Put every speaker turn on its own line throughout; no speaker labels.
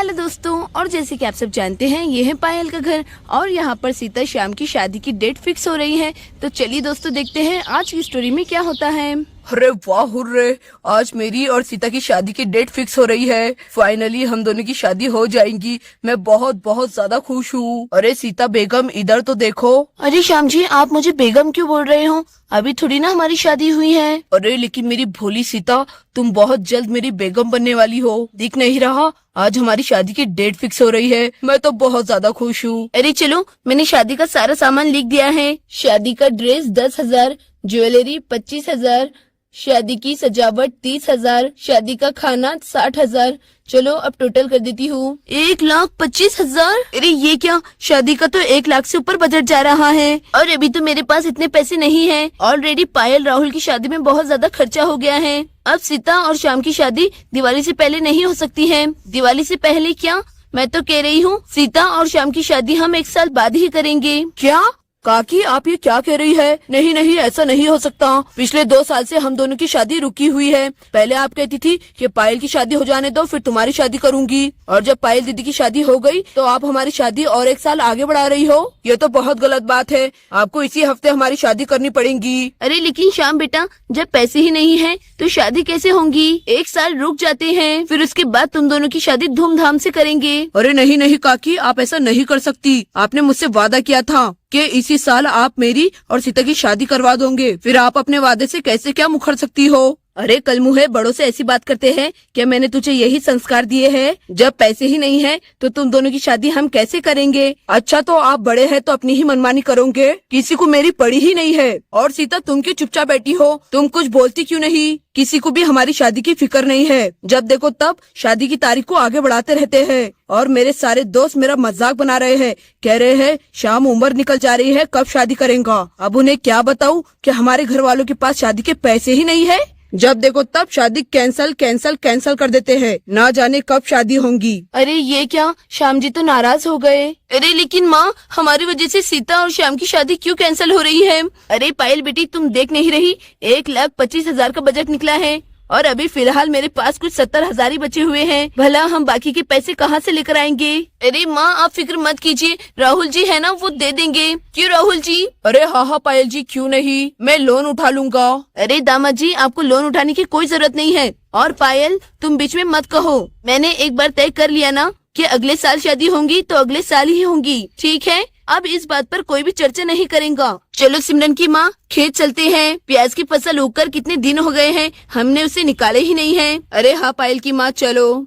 Hello दोस्तों, और जैसे कि आप सब जानते हैं ये है पायल का घर और यहाँ पर सीता श्याम की शादी की डेट फिक्स हो रही है। तो चलिए दोस्तों देखते हैं आज की स्टोरी में क्या होता है।
अरे वाह हुर्रे, आज मेरी और सीता की शादी की डेट फिक्स हो रही है। फाइनली हम दोनों की शादी हो जाएगी। मैं बहुत बहुत ज्यादा खुश हूँ। अरे सीता बेगम इधर तो देखो।
अरे श्याम जी, आप मुझे बेगम क्यों बोल रहे हो? अभी थोड़ी ना हमारी शादी हुई है।
अरे लेकिन मेरी भोली सीता, तुम बहुत जल्द मेरी बेगम बनने वाली हो। दिख नहीं रहा, आज हमारी शादी की डेट फिक्स हो रही है। मैं तो बहुत ज्यादा खुश हूँ।
अरे चलो, मैंने शादी का सारा सामान लिख दिया है। शादी का ड्रेस 10,000, ज्वेलरी 25,000, शादी की सजावट 30,000, शादी का खाना 60,000। चलो अब टोटल कर देती हूँ। 1,25,000। अरे ये क्या, शादी का तो 1 लाख से ऊपर बजट जा रहा है और अभी तो मेरे पास इतने पैसे नहीं है। ऑलरेडी पायल राहुल की शादी में बहुत ज्यादा खर्चा हो गया है। अब सीता और श्याम की शादी दिवाली से पहले नहीं हो सकती है। दिवाली से पहले क्या, मैं तो कह रही हूँ सीता और श्याम की शादी हम 1 साल बाद ही करेंगे।
क्या काकी, आप ये क्या कह रही है? नहीं नहीं, ऐसा नहीं हो सकता। पिछले 2 साल से हम दोनों की शादी रुकी हुई है। पहले आप कहती थी कि पायल की शादी हो जाने दो, फिर तुम्हारी शादी करूंगी, और जब पायल दीदी की शादी हो गई तो आप हमारी शादी और 1 साल आगे बढ़ा रही हो। ये तो बहुत गलत बात है। आपको इसी हफ्ते हमारी शादी करनी पड़ेगी।
अरे लेकिन श्याम बेटा, जब पैसे ही नहीं है तो शादी कैसे होंगी? 1 साल रुक जाते हैं, फिर उसके बाद तुम दोनों की शादी धूमधाम से करेंगे।
अरे नहीं नहीं काकी, आप ऐसा नहीं कर सकती। आपने मुझसे वादा किया था कि इसी साल आप मेरी और सीता की शादी करवा दोगे। फिर आप अपने वादे से कैसे क्या मुकर सकती हो? अरे कल मुहे बड़ों से ऐसी बात करते हैं कि मैंने तुझे यही संस्कार दिए हैं। जब पैसे ही नहीं है तो तुम दोनों की शादी हम कैसे करेंगे? अच्छा तो आप बड़े हैं तो अपनी ही मनमानी करोगे, किसी को मेरी पड़ी ही नहीं है। और सीता तुम क्यों चुपचाप बैठी हो? तुम कुछ बोलती क्यों नहीं? किसी को भी हमारी शादी की फिक्र नहीं है। जब देखो तब शादी की तारीख को आगे बढ़ाते रहते हैं और मेरे सारे दोस्त मेरा मजाक बना रहे हैं। कह रहे हैं शाम उम्र निकल जा रही है, कब शादी करेगा? अब उन्हें क्या बताऊं कि हमारे घर वालों के पास शादी के पैसे ही नहीं है। जब देखो तब शादी कैंसल कैंसल कैंसल कर देते हैं। ना जाने कब शादी होंगी।
अरे ये क्या, श्याम जी तो नाराज हो गए। अरे लेकिन माँ, हमारी वजह से सीता और श्याम की शादी क्यों कैंसिल हो रही है? अरे पायल बेटी, तुम देख नहीं रही, 1,25,000 का बजट निकला है और अभी फिलहाल मेरे पास कुछ 70,000 ही बचे हुए हैं। भला हम बाकी के पैसे कहाँ से लेकर आएंगे? अरे माँ आप फिक्र मत कीजिए, राहुल जी है ना, वो दे देंगे। क्यों राहुल जी?
अरे हाँ पायल जी, क्यों नहीं, मैं लोन उठा लूंगा।
अरे दामाद जी, आपको लोन उठाने की कोई जरूरत नहीं है। और पायल तुम बीच में मत कहो, मैंने एक बार तय कर लिया ना कि अगले साल शादी होंगी तो अगले साल ही होंगी, ठीक है? अब इस बात पर कोई भी चर्चा नहीं करेगा। चलो सिमरन की माँ, खेत चलते हैं। प्याज की फसल उगकर कितने दिन हो गए हैं, हमने उसे निकाले ही नहीं है।
अरे हाँ पायल की माँ, चलो।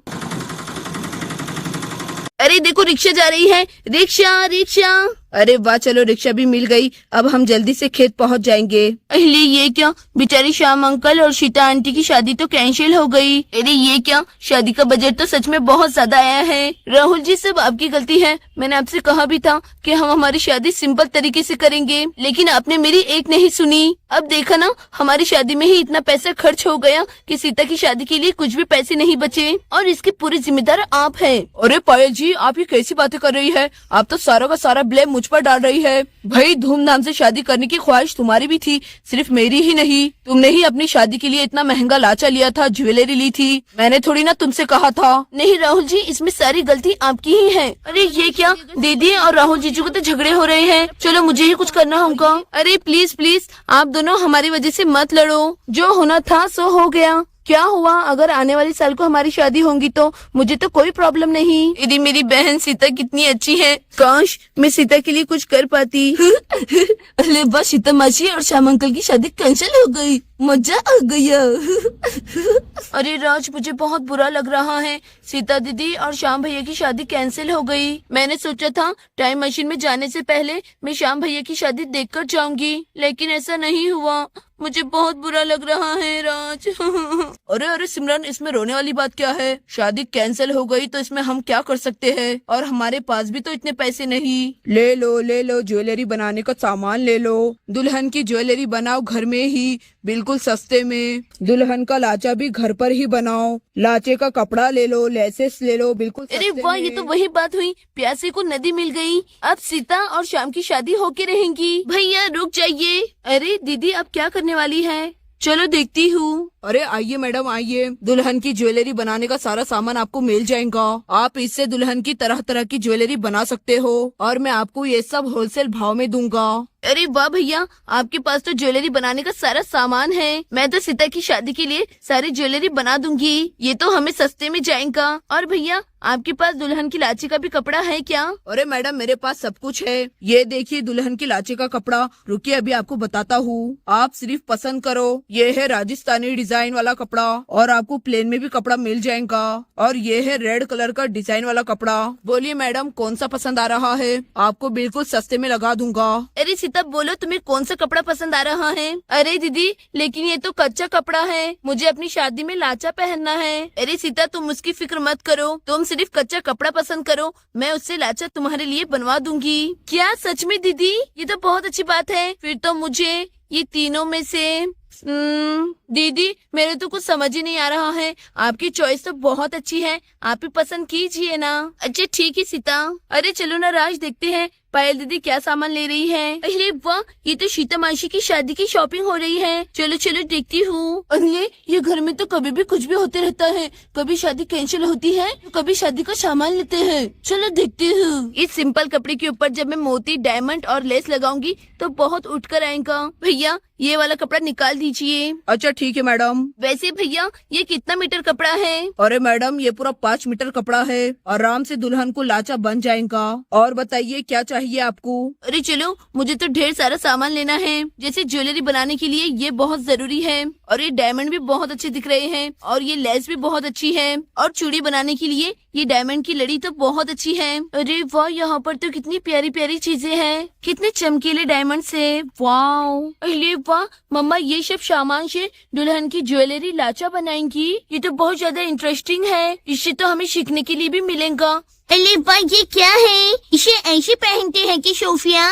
अरे देखो रिक्शा जा रही है, रिक्शा रिक्शा।
अरे वाह, चलो रिक्शा भी मिल गई। अब हम जल्दी से खेत पहुंच जाएंगे।
अरे ये क्या, बेचारी श्याम अंकल और सीता आंटी की शादी तो कैंसिल हो गई। अरे ये क्या, शादी का बजट तो सच में बहुत ज्यादा आया है। राहुल जी सब आपकी गलती है। मैंने आपसे कहा भी था कि हम हमारी शादी सिंपल तरीके से करेंगे, लेकिन आपने मेरी एक नहीं सुनी। अब देखा ना, हमारी शादी में ही इतना पैसा खर्च हो गया कि सीता की शादी के लिए कुछ भी पैसे नहीं बचे और इसकी पूरी जिम्मेदार आप है।
अरे पायल जी, आप ये कैसी बातें कर रही है? आप तो सारा का सारा ब्लेम मुझ पर डाल रही है। भाई धूमधाम से शादी करने की ख्वाहिश तुम्हारी भी थी, सिर्फ मेरी ही नहीं। तुमने ही अपनी शादी के लिए इतना महंगा लाचा लिया था, ज्वेलरी ली थी। मैंने थोड़ी ना तुमसे कहा था।
नहीं राहुल जी, इसमें सारी गलती आपकी ही है। अरे ये क्या, दीदी और राहुल जीजू को तो झगड़े हो रहे हैं। चलो मुझे ही कुछ करना होगा। अरे प्लीज प्लीज, आप दोनों हमारी वजह से मत लड़ो। जो होना था सो हो गया। क्या हुआ, अगर आने वाली साल को हमारी शादी होगी तो मुझे तो कोई प्रॉब्लम नहीं।
यदि मेरी बहन सीता कितनी अच्छी है, काश मैं सीता के लिए कुछ कर पाती।
अरे बस सीता मासी और श्याम अंकल की शादी कैंसिल हो गई, मजा आ गया। अरे राज, मुझे बहुत बुरा लग रहा है। सीता दीदी और श्याम भैया की शादी कैंसिल हो गई। मैंने सोचा था टाइम मशीन में जाने से पहले मैं श्याम भैया की शादी देखकर जाऊंगी, लेकिन ऐसा नहीं हुआ। मुझे बहुत बुरा लग रहा है राज।
अरे अरे सिमरन, इसमें रोने वाली बात क्या है? शादी कैंसिल हो गई तो इसमें हम क्या कर सकते हैं? और हमारे पास भी तो इतने पैसे नहीं। ले लो, ज्वेलरी बनाने का सामान ले लो। दुल्हन की ज्वेलरी बनाओ घर में ही, बिल्कुल सस्ते में। दुल्हन का लाचा भी घर पर ही बनाओ। लाचे का कपड़ा ले लो, लेसेस ले लो, बिल्कुल
अरे वाह, ये तो वही बात हुई, प्यासे को नदी मिल गई। अब सीता और श्याम की शादी होके रहेंगी। भैया रुक जाइए। अरे दीदी अब क्या करने वाली है? चलो देखती हूँ।
अरे आइए मैडम आइए, दुल्हन की ज्वेलरी बनाने का सारा सामान आपको मिल जाएगा। आप इससे दुल्हन की तरह तरह की ज्वेलरी बना सकते हो और मैं आपको ये सब होलसेल भाव में दूंगा।
अरे वाह भैया, आपके पास तो ज्वेलरी बनाने का सारा सामान है। मैं तो सीता की शादी के लिए सारी ज्वेलरी बना दूंगी, ये तो हमें सस्ते में जाएगा। और भैया, आपके पास दुल्हन की लाची का भी कपड़ा है क्या?
अरे मैडम मेरे पास सब कुछ है। ये देखिए दुल्हन की लाची का कपड़ा, रुकिए अभी आपको बताता हूँ। आप सिर्फ पसंद करो। ये है राजस्थानी डिजाइन वाला कपड़ा और आपको प्लेन में भी कपड़ा मिल जाएगा। और ये है रेड कलर का डिजाइन वाला कपड़ा। बोलिए मैडम कौन सा पसंद आ रहा है? आपको बिल्कुल सस्ते में लगा दूंगा।
अरे सीता बोलो, तुम्हें कौन सा कपड़ा पसंद आ रहा है? अरे दीदी, लेकिन ये तो कच्चा कपड़ा है, मुझे अपनी शादी में लाचा पहनना है। अरे सीता, तुम उसकी फिक्र मत करो, तुम सिर्फ कच्चा कपड़ा पसंद करो, मैं उससे लाचा तुम्हारे लिए बनवा दूंगी। क्या सच में दीदी? ये तो बहुत अच्छी बात है। फिर तो मुझे ये तीनों में से दीदी, मेरे तो कुछ समझ ही नहीं आ रहा है। आपकी चॉइस तो बहुत अच्छी है, आप ही पसंद कीजिए ना। अच्छा ठीक है सीता। अरे चलो ना राज, देखते हैं पायल दीदी क्या सामान ले रही है। अरे वाह, ये तो सीता मासी की शादी की शॉपिंग हो रही है। चलो चलो देखती हूँ। अरे ये घर में तो कभी भी कुछ भी होते रहता है, कभी शादी कैंसिल होती है, कभी शादी का सामान लेते हैं। चलो देखती हूँ। इस सिंपल कपड़े के ऊपर जब मैं मोती, डायमंड और लेस लगाऊंगी तो बहुत उठ कर आएगा। भैया ये वाला कपड़ा निकाल दीजिए।
अच्छा ठीक है मैडम।
वैसे भैया ये कितना मीटर कपड़ा है?
अरे मैडम ये पूरा 5 मीटर कपड़ा है, आराम से दुल्हन को लाचा बन जाएगा। और बताइए क्या चाहिए आपको?
अरे चलो, मुझे तो ढेर सारा सामान लेना है। जैसे ज्वेलरी बनाने के लिए ये बहुत जरूरी है, और ये डायमंड भी बहुत अच्छे दिख रहे हैं, और ये लेस भी बहुत अच्छी है, और चूड़ी बनाने के लिए ये डायमंड की लड़ी तो बहुत अच्छी है। अरे वाह, यहाँ पर तो कितनी प्यारी प्यारी चीजें हैं, कितने चमकीले डायमंड से। वाओ, अरे वाह मम्मा, ये सब सामान से दुल्हन की ज्वेलरी लाचा बनाएंगी। ये तो बहुत ज्यादा इंटरेस्टिंग है, इससे तो हमें सीखने के लिए भी मिलेगा।
अरे भाई ये क्या है? इसे ऐसे पहनते हैं कि सोफिया?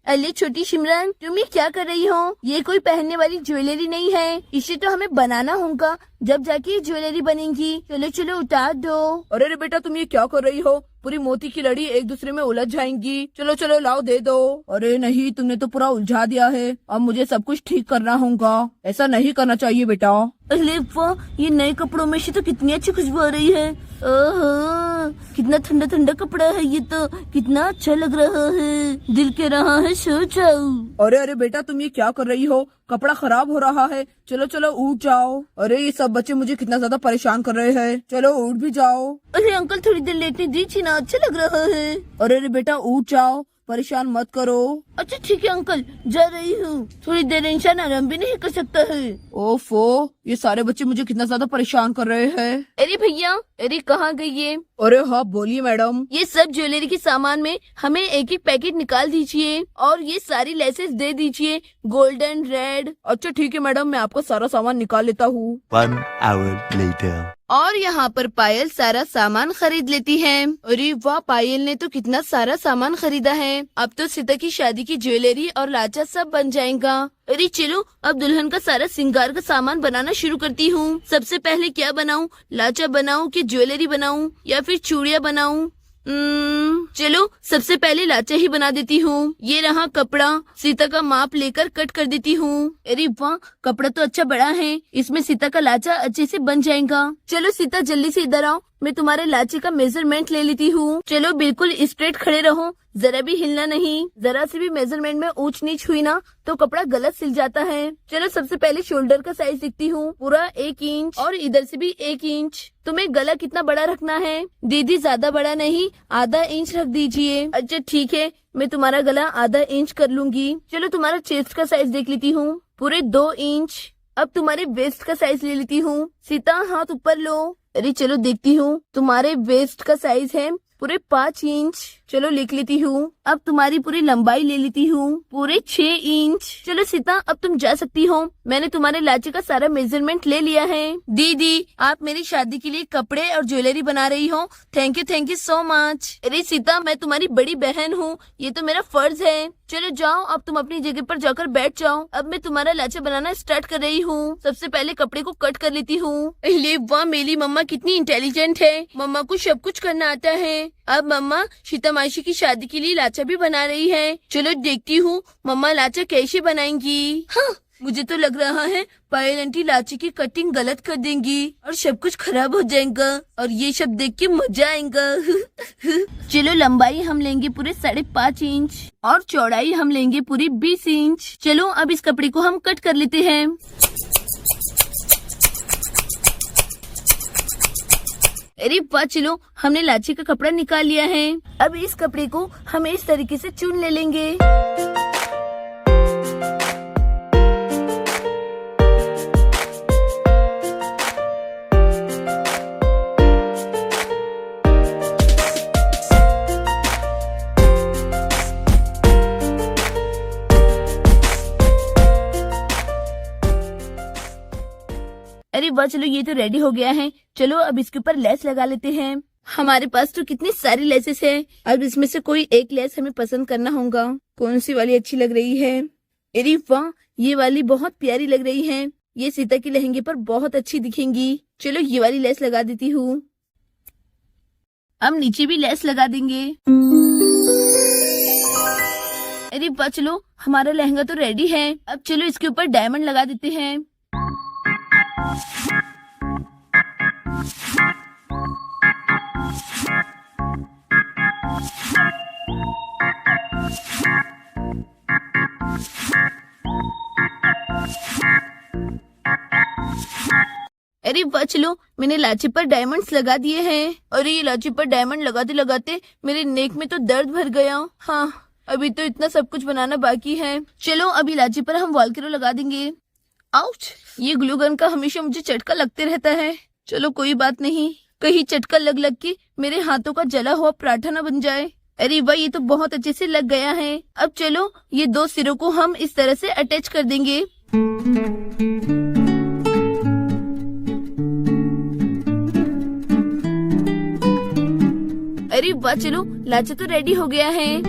अरे छोटी सिमरन, तुम ये क्या कर रही हो? ये कोई पहनने वाली ज्वेलरी नहीं है, इसे तो हमें बनाना होगा, जब जाके ये ज्वेलरी बनेगी। चलो चलो उतार दो।
अरे बेटा तुम ये क्या कर रही हो? पूरी मोती की लड़ी एक दूसरे में उलझ जाएंगी। चलो चलो लाओ दे दो। अरे नहीं, तुमने तो पूरा उलझा दिया है, अब मुझे सब कुछ ठीक करना होगा। ऐसा नहीं करना चाहिए बेटा।
अरे वाह, ये नए कपड़ों में से तो कितनी अच्छी खुशबू आ रही है। ओहो, कितना ठंडा ठंडा कपड़ा है, ये तो कितना अच्छा लग रहा है, दिल कह रहा है सो जाओ।
अरे अरे बेटा तुम ये क्या कर रही हो? कपड़ा खराब हो रहा है, चलो चलो उठ जाओ। अरे ये सब बच्चे मुझे कितना ज्यादा परेशान कर रहे हैं, चलो उठ भी जाओ।
अरे अंकल, थोड़ी देर लेटने दीजिए ना, अच्छा लग रहा है।
अरे अरे बेटा उठ जाओ, परेशान मत करो।
अच्छा ठीक है अंकल, जा रही हूँ। थोड़ी देर इंसान आराम भी नहीं कर सकता है।
ओफो, ये सारे बच्चे मुझे कितना ज्यादा परेशान कर रहे हैं।
अरे भैया, अरे कहाँ गई ये?
अरे हाँ बोलिए मैडम।
ये सब ज्वेलरी के सामान में हमें एक एक पैकेट निकाल दीजिए, और ये सारी लेसेस दे दीजिए, गोल्डन, रेड।
अच्छा ठीक है मैडम, मैं आपका सारा सामान निकाल लेता हूँ।
1 hour later.
और यहाँ पर पायल सारा सामान खरीद लेती है। अरे वाह, पायल ने तो कितना सारा सामान खरीदा है। अब तो सीता की शादी की ज्वेलरी और लाचा सब बन जाएगा। अरे चलो, अब दुल्हन का सारा श्रृंगार का सामान बनाना शुरू करती हूँ। सबसे पहले क्या बनाऊँ? लाचा बनाऊँ कि ज्वेलरी बनाऊँ या फिर चूड़ियाँ बनाऊँ? चलो सबसे पहले लाचा ही बना देती हूँ। ये रहा कपड़ा, सीता का माप लेकर कट कर देती हूँ। अरे वाह, कपड़ा तो अच्छा बड़ा है, इसमें सीता का लाचा अच्छे से बन जाएगा। चलो सीता जल्दी से इधर आओ, मैं तुम्हारे लाचे का मेजरमेंट ले लेती हूँ। चलो बिल्कुल स्ट्रेट खड़े रहो, जरा भी हिलना नहीं। जरा से भी मेजरमेंट में ऊंच नीच हुई ना तो कपड़ा गलत सिल जाता है। चलो सबसे पहले शोल्डर का साइज देखती हूँ, पूरा 1 इंच, और इधर से भी 1 इंच। तुम्हें गला कितना बड़ा रखना है? दीदी ज्यादा बड़ा नहीं, आधा इंच रख दीजिए। अच्छा ठीक है, मैं तुम्हारा गला आधा इंच कर लूंगी। चलो तुम्हारा चेस्ट का साइज देख लेती हूँ, पूरे 2 इंच। अब तुम्हारे वेस्ट का साइज ले लेती हूँ। सीता हाथ ऊपर लो। अरे चलो देखती हूँ, तुम्हारे वेस्ट का साइज है पूरे 5 इंच। चलो लिख लेती हूँ। अब तुम्हारी पूरी लंबाई ले लेती हूँ, पूरे 6 इंच। चलो सीता, अब तुम जा सकती हो, मैंने तुम्हारे लाचे का सारा मेजरमेंट ले लिया है। दीदी, आप मेरी शादी के लिए कपड़े और ज्वेलरी बना रही हो, थैंक यू सो मच। अरे सीता, मैं तुम्हारी बड़ी बहन हूँ, ये तो मेरा फर्ज है। चलो जाओ, अब तुम अपनी जगह पर जाकर बैठ जाओ। अब मैं तुम्हारा लाचा बनाना स्टार्ट कर रही हूँ। सबसे पहले कपड़े को कट कर लेती हूँ। अरे वाह, मेरी मम्मा कितनी इंटेलिजेंट है, मम्मा को सब कुछ करना आता है। अब मम्मा सीता मासी की शादी के लिए लाचा भी बना रही है। चलो देखती हूँ मम्मा लाचा कैसे बनाएंगी। हाँ, मुझे तो लग रहा है पायल आंटी लाची की कटिंग गलत कर देंगी और सब कुछ खराब हो जाएगा और ये सब देख के मजा आएगा। चलो लंबाई हम लेंगे पूरे 5.5 इंच और चौड़ाई हम लेंगे पूरी 20 इंच। चलो अब इस कपड़े को हम कट कर लेते हैं। अरे वाह, चलो हमने लाची का कपड़ा निकाल लिया है। अब इस कपड़े को हम इस तरीके से चुन ले लेंगे। अरे वाह, चलो ये तो रेडी हो गया है। चलो अब इसके ऊपर लेस लगा लेते हैं। हमारे पास तो कितनी सारी लेसेस है। अब इसमें से कोई एक लेस हमें पसंद करना होगा। कौन सी वाली अच्छी लग रही है? अरे वाह, ये वाली बहुत प्यारी लग रही है। ये सीता के लहंगे पर बहुत अच्छी दिखेंगी। चलो ये वाली लेस लगा देती हूँ। अब नीचे भी लेस लगा देंगे। अरे वाह, चलो हमारा लहंगा तो रेडी है। अब चलो इसके ऊपर डायमंड लगा देते हैं। अरे वाह, चलो मैंने लाची पर डायमंड्स लगा दिए हैं। अरे ये लाची पर डायमंड लगाते लगाते मेरे नेक में तो दर्द भर गया। हाँ, अभी तो इतना सब कुछ बनाना बाकी है। चलो अभी लाची पर हम वॉलक्रो लगा देंगे। आउच, ये ग्लू गन का हमेशा मुझे चटका लगते रहता है। चलो कोई बात नहीं, कहीं चटका लग लग के मेरे हाथों का जला हुआ पराठा न बन जाए। अरे वाह, ये तो बहुत अच्छे से लग गया है। अब चलो ये 2 सिरों को हम इस तरह से अटैच कर देंगे। अरे वाह, चलो लाचा तो रेडी हो गया है।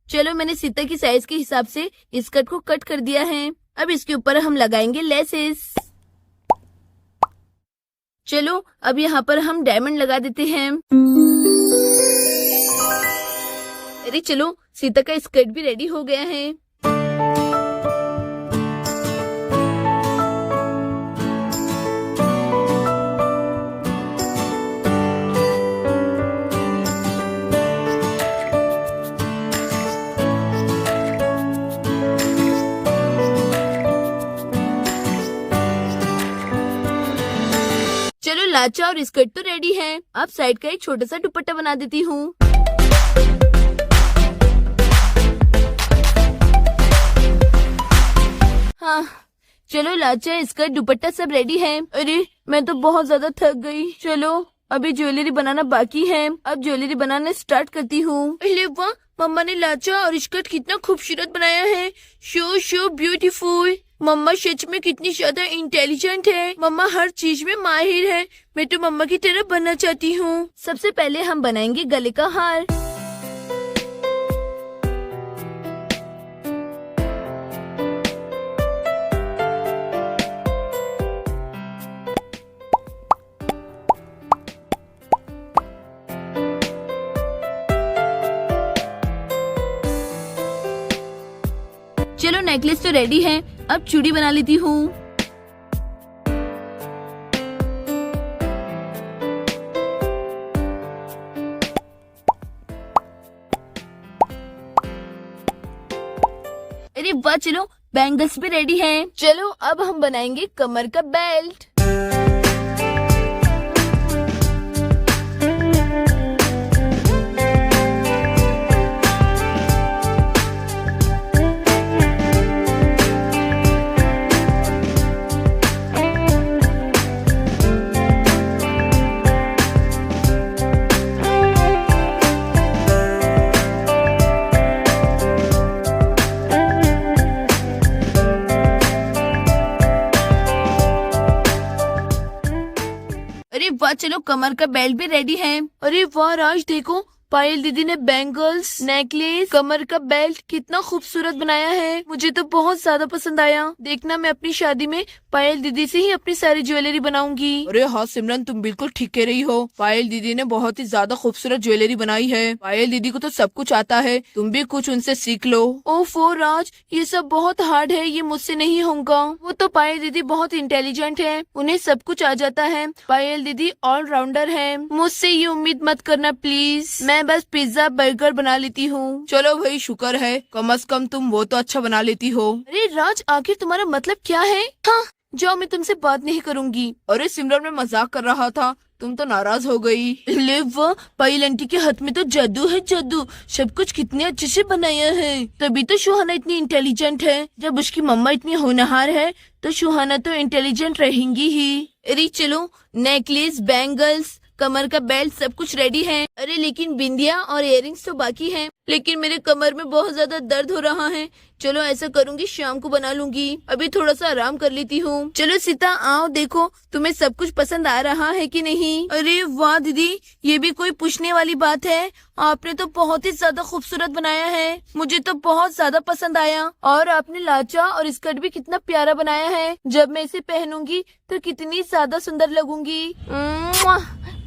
चलो मैंने सीता की साइज के हिसाब से इस कट को कट कर दिया है। अब इसके ऊपर हम लगाएंगे लेसेस। चलो अब यहाँ पर हम डायमंड लगा देते हैं। अरे चलो सीता का स्कर्ट भी रेडी हो गया है। चलो लाचा और स्कर्ट तो रेडी है। अब साइड का एक छोटा सा दुपट्टा बना देती हूँ। हाँ, चलो लाचा स्कर्ट दुपट्टा सब रेडी है। अरे मैं तो बहुत ज्यादा थक गई। चलो अभी ज्वेलरी बनाना बाकी है। अब ज्वेलरी बनाना स्टार्ट करती हूँ। अरे वाह, मम्मा ने लाचा और स्कर्ट कितना खूबसूरत बनाया है। So beautiful. मम्मा सच में कितनी ज्यादा इंटेलिजेंट है। मम्मा हर चीज में माहिर है। मैं तो मम्मा की तरह बनना चाहती हूँ। सबसे पहले हम बनाएंगे गले का हार। चलो नेकलेस तो रेडी है। अब चूड़ी बना लेती हूँ। अरे वाह, चलो बैंगल्स भी रेडी हैं। चलो अब हम बनाएंगे कमर का बेल्ट। अरे वाह, चलो कमर का बेल्ट भी रेडी है। अरे वाह राज, देखो पायल दीदी ने बैंगल्स, नेकलेस, कमर का बेल्ट कितना खूबसूरत बनाया है। मुझे तो बहुत ज्यादा पसंद आया। देखना मैं अपनी शादी में पायल दीदी से ही अपनी सारी ज्वेलरी बनाऊंगी।
अरे हाँ सिमरन, तुम बिल्कुल ठीक कह रही हो। पायल दीदी ने बहुत ही ज्यादा खूबसूरत ज्वेलरी बनाई है। पायल दीदी को तो सब कुछ आता है, तुम भी कुछ उनसे सीख लो।
ओफो राज, ये सब बहुत हार्ड है, ये मुझसे नहीं होगा। वो तो पायल दीदी बहुत इंटेलिजेंट है, उन्हें सब कुछ आ जाता है। पायल दीदी ऑलराउंडर है, मुझसे ये उम्मीद मत करना प्लीज। मैं बस पिज्जा बर्गर बना लेती हूँ।
चलो भाई, शुक्र है कम से कम तुम वो तो अच्छा बना लेती हो।
अरे राज, आखिर तुम्हारा मतलब क्या है? हाँ, जाओ, मैं तुमसे बात नहीं करूंगी।
अरे सिमरन, मैं मजाक कर रहा था, तुम तो नाराज हो गई।
ले वाह, पायल आंटी के हाथ में तो जादू है, जादू। सब कुछ कितने अच्छे से बनाया है, तभी तो सुहाना इतनी इंटेलिजेंट है। जब उसकी मम्मा इतनी होनहार है तो सुहाना तो इंटेलिजेंट रहेंगी ही। अरे चलो, नेकलेस, बैंगल्स, कमर का बेल्ट सब कुछ रेडी है। अरे लेकिन बिंदिया और इयररिंग्स तो बाकी हैं। लेकिन मेरे कमर में बहुत ज्यादा दर्द हो रहा है। चलो ऐसा करूंगी, शाम को बना लूंगी, अभी थोड़ा सा आराम कर लेती हूँ। चलो सीता, आओ, देखो तुम्हें सब कुछ पसंद आ रहा है कि नहीं। अरे वाह दीदी, ये भी कोई पूछने वाली बात है। आपने तो बहुत ही ज्यादा खूबसूरत बनाया है, मुझे तो बहुत ज्यादा पसंद आया। और आपने लाचा और स्कर्ट भी कितना प्यारा बनाया है। जब मैं इसे पहनूंगी तो कितनी ज्यादा सुंदर लगूंगी।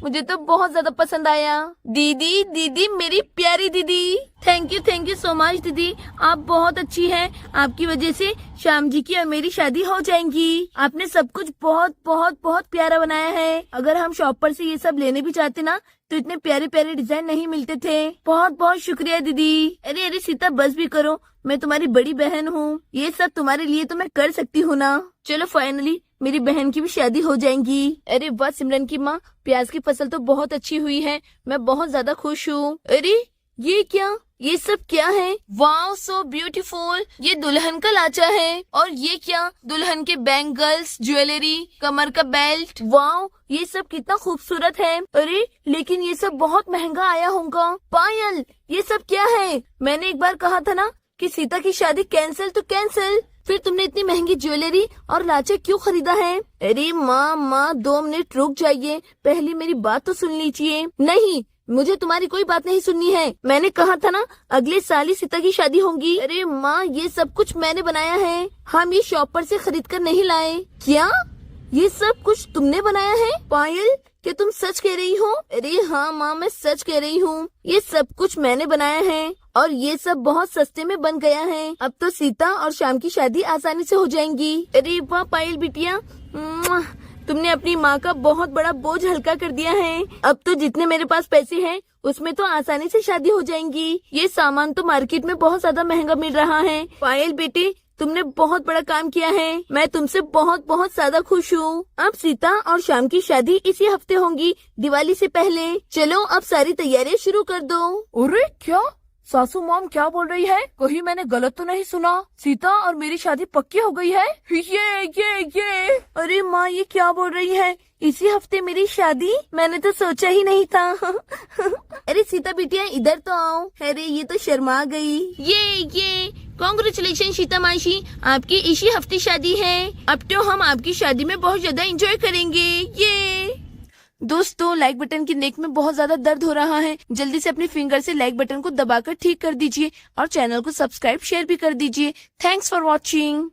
मुझे तो बहुत ज्यादा पसंद आया। दीदी, दीदी, मेरी प्यारी दीदी, थैंक यू सो मच दीदी, आप बहुत अच्छी हैं। आपकी वजह से श्याम जी की और मेरी शादी हो जाएगी। आपने सब कुछ बहुत बहुत बहुत प्यारा बनाया है। अगर हम शॉप पर से ये सब लेने भी चाहते ना तो इतने प्यारे प्यारे डिजाइन नहीं मिलते थे। बहुत बहुत शुक्रिया दीदी। अरे अरे सीता, बस भी करो, मैं तुम्हारी बड़ी बहन हूँ, ये सब तुम्हारे लिए तो मैं कर सकती हूँ ना। चलो फाइनली मेरी बहन की भी शादी हो जाएगी। अरे वाह सिमरन की माँ, प्याज की फसल तो बहुत अच्छी हुई है, मैं बहुत ज्यादा खुश हूँ। अरे ये क्या, ये सब क्या है? Wow, so beautiful. ये दुल्हन का लाचा है। और ये क्या, दुल्हन के बैंगल्स, ज्वेलरी, कमर का बेल्ट। वाओ, ये सब कितना खूबसूरत है। अरे लेकिन ये सब बहुत महंगा आया होगा। पायल, ये सब क्या है? मैंने एक बार कहा था ना कि सीता की शादी कैंसिल तो कैंसिल, फिर तुमने इतनी महंगी ज्वेलरी और लाचा क्यों खरीदा है? अरे माँ 2 मिनट रुक जाइए, पहले मेरी बात तो सुन लीजिए। नहीं, मुझे तुम्हारी कोई बात नहीं सुननी है। मैंने कहा था ना अगले साल ही सीता की शादी होगी। अरे माँ, ये सब कुछ मैंने बनाया है, हम ये शॉप पर से खरीद कर नहीं लाए। क्या ये सब कुछ तुमने बनाया है? पायल, क्या तुम सच कह रही हो? अरे हाँ माँ, मैं सच कह रही हूँ, ये सब कुछ मैंने बनाया है और ये सब बहुत सस्ते में बन गया है। अब तो सीता और श्याम की शादी आसानी से हो जाएंगी। अरे वाह पायल बिटिया, तुमने अपनी माँ का बहुत बड़ा बोझ हल्का कर दिया है। अब तो जितने मेरे पास पैसे हैं उसमें तो आसानी से शादी हो जाएंगी। ये सामान तो मार्केट में बहुत ज्यादा महंगा मिल रहा है। पायल बेटे, तुमने बहुत बड़ा काम किया है, मैं तुमसे बहुत बहुत ज्यादा खुश हूँ। अब सीता और श्याम की शादी इसी हफ्ते होंगी, दिवाली से पहले। चलो अब सारी तैयारियां शुरू कर दो।
अरे क्या, सासू मॉम क्या बोल रही है? कहीं मैंने गलत तो नहीं सुना? सीता और मेरी शादी पक्की हो गई है? ये
अरे माँ, ये क्या बोल रही है? इसी हफ्ते मेरी शादी? मैंने तो सोचा ही नहीं था। अरे सीता बिटिया, इधर तो आओ। अरे ये तो शर्मा गई। ये कांग्रेचुलेशन सीता मासी, आपकी इसी हफ्ते शादी है। अब तो हम आपकी शादी में बहुत ज्यादा एंजॉय करेंगे। ये दोस्तों, लाइक बटन की नेक में बहुत ज्यादा दर्द हो रहा है, जल्दी से अपने फिंगर से लाइक बटन को दबाकर ठीक कर दीजिए और चैनल को सब्सक्राइब शेयर भी कर दीजिए। Thanks for watching.